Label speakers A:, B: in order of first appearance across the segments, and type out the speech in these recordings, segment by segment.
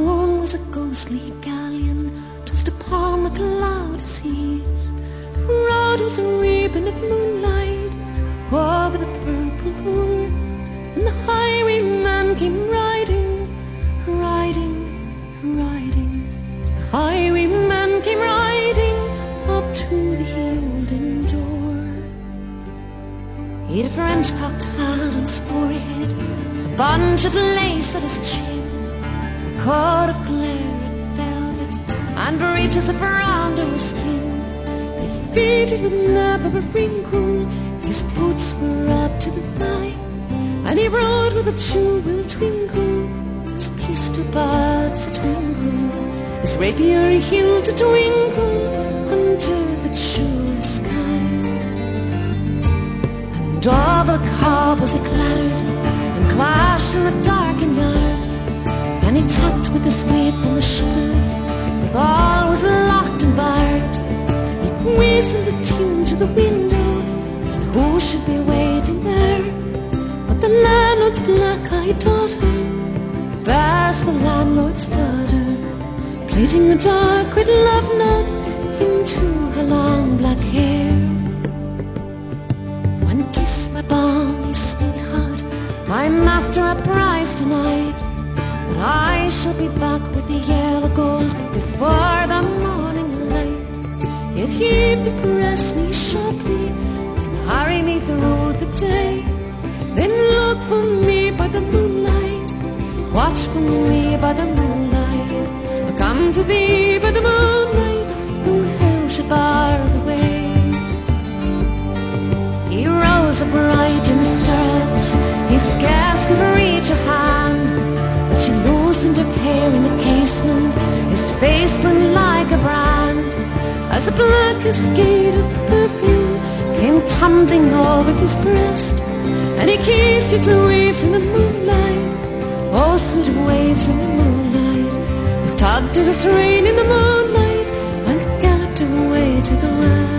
A: moon was a ghostly galleon tossed upon the cloudy seas. The road was a ribbon of moonlight over the purple moor, and the highwayman came riding, riding, riding. The highwayman came riding up to the olden door. He had a French-cocked hat on his forehead, a bunch of lace at his chin, a coat of claret velvet, and breeches of brown to his skin. They fitted with never a wrinkle, his boots were up to the thigh, and he rode with a jewel twinkle, his pistol buds a twinkle, his rapier hilt a twinkle under the jeweled sky. And over the cobbles he clattered and clashed in the darkened yard, and he tapped with his whip on the shutters, but all was locked and barred. He whistled a tune to the window, and who should be waiting there but the landlord's black-eyed daughter, Bess, the landlord's daughter, plaiting a dark red love knot into her long black hair. One kiss, my bonny sweetheart, I'm after a prize tonight, but I shall be back with the yellow gold before the morning light. Yet he would press me sharply and hurry me through the day, then look for me by the moonlight, watch for me by the moonlight. I come to thee by the moonlight, who hell should bar the way? He rose upright in the stirrups, he scarce could reach her hand, but she loosened her hair in the casement, his face burned like a brand, as the black cascade of perfume came tumbling over his breast, and he kissed its waves in the moonlight, oh sweet waves in the moonlight. He tugged at his rein in the moonlight and galloped away to the west.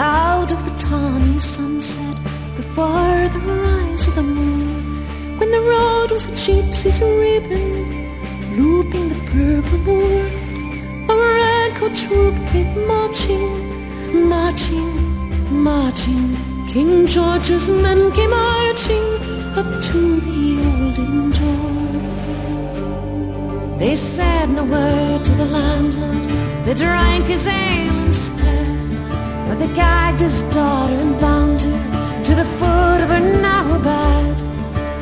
A: Out of the tawny sunset, before the rise of the moon, when the road was a gypsy's ribbon, looping the purple moor, a red-coat troop came marching, marching, marching. King George's men came marching up to the olden door. They said no word to the landlord, they drank his ale instead, but they gagged his daughter and bound her to the foot of her narrow bed.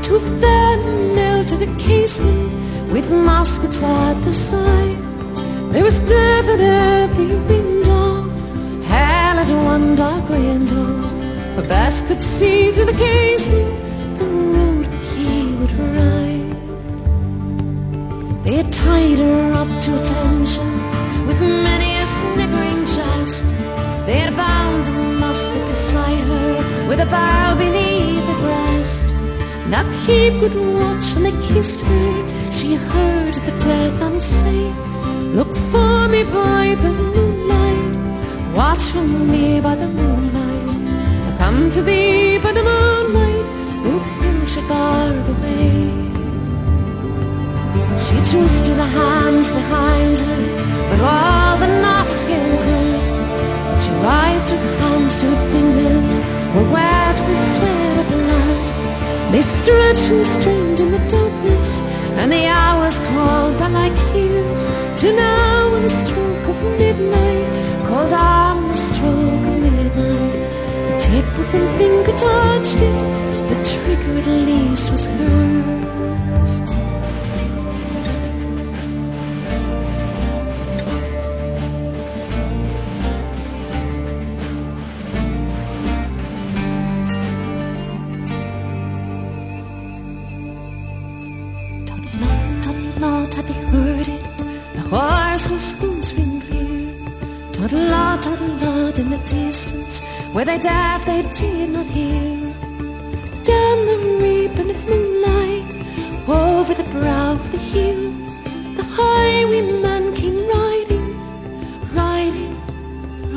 A: Two of them knelt to the casement with muskets at the side. There was death at every window, hell at one dark window, for Bess could see through the casement the road that he would ride. They had tied her up to attention with many a sniggering jest. They had bound a musket beside her with a barrel beneath her breast. Now keep good watch, and they kissed her. She heard the dead man say, look for me by the moonlight, watch for me by the moonlight. I come to thee by the moonlight, who should bar the way? She twisted her hands behind her, but all the knots came good. She writhed her hands till her fingers were wet with sweat of blood. They stretched and strained in the darkness, and the hours crawled by like years, till now on the stroke of midnight, called on the stroke of midnight, the tip of her finger touched it, the trigger at least was hers. bells whose ring clear. Toddle-a-toddle-a in the distance, where they dive they did not hear. Down the ribbon of moonlight, over the brow of the hill, the highwayman came riding, riding,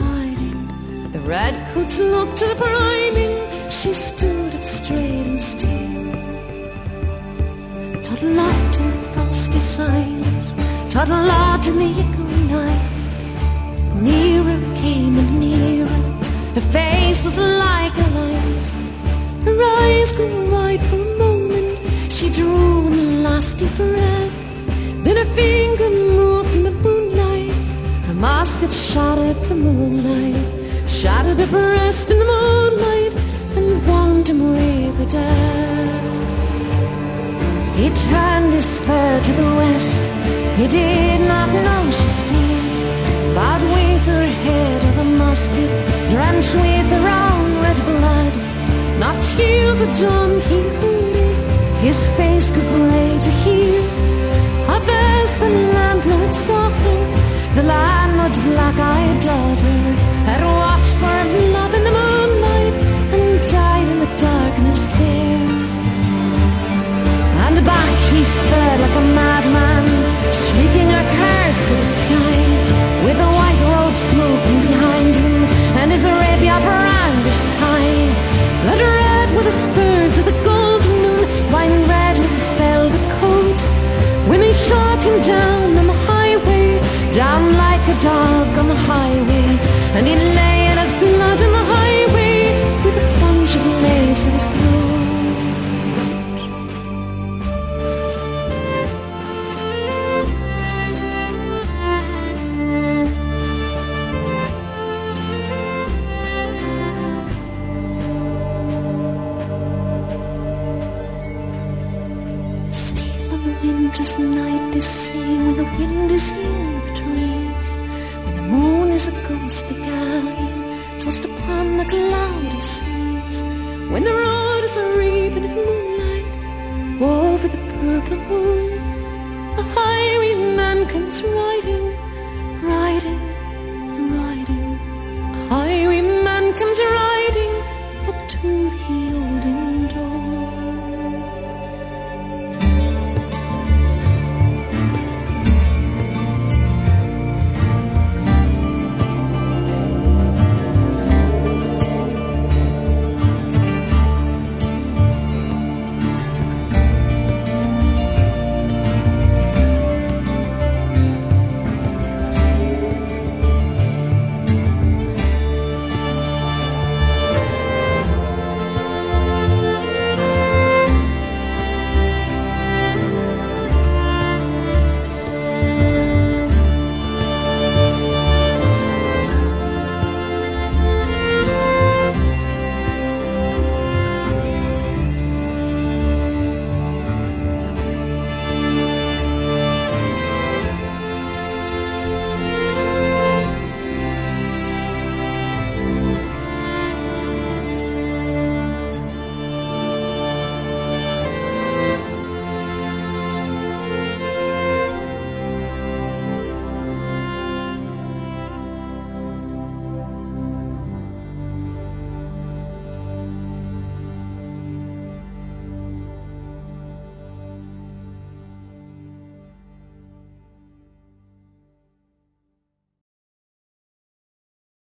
A: riding. The redcoats looked to the priming, she stood up straight and still. Toddle-a in the frosty silence, toddle-a in the echoing night. Nearer came and nearer, her face was like a light. Her eyes grew wide for a moment, she drew one last deep breath. Then her finger moved in the moonlight, her musket shot at the moonlight, shattered her breast in the moonlight, and warmed him with a death. He turned his spur to the west, he did not know she stood, bowed with her head of the musket, drenched with her own red blood. Not till the dawn he heard it, his face grew grey to hear. Up as the landlord's daughter, the landlord's black-eyed daughter, had watched for love in the moonlight and died in the darkness there. And back he sped like a madman, shrieking a curse to the sky, with the white road smoking behind him and his Arabia brandished high. Blood red were the spurs of the golden moon, wine red was his velvet coat, when they shot him down on the highway, down like a dog on the highway. And he lay in his blood on the highway, with a bunch of lace at his throat. Winter's night they sing when the wind is in the trees, when the moon is a ghostly galleon tossed upon the cloudy seas, when the road is a ribbon of moonlight over the purple moon. A highwayman comes riding, riding,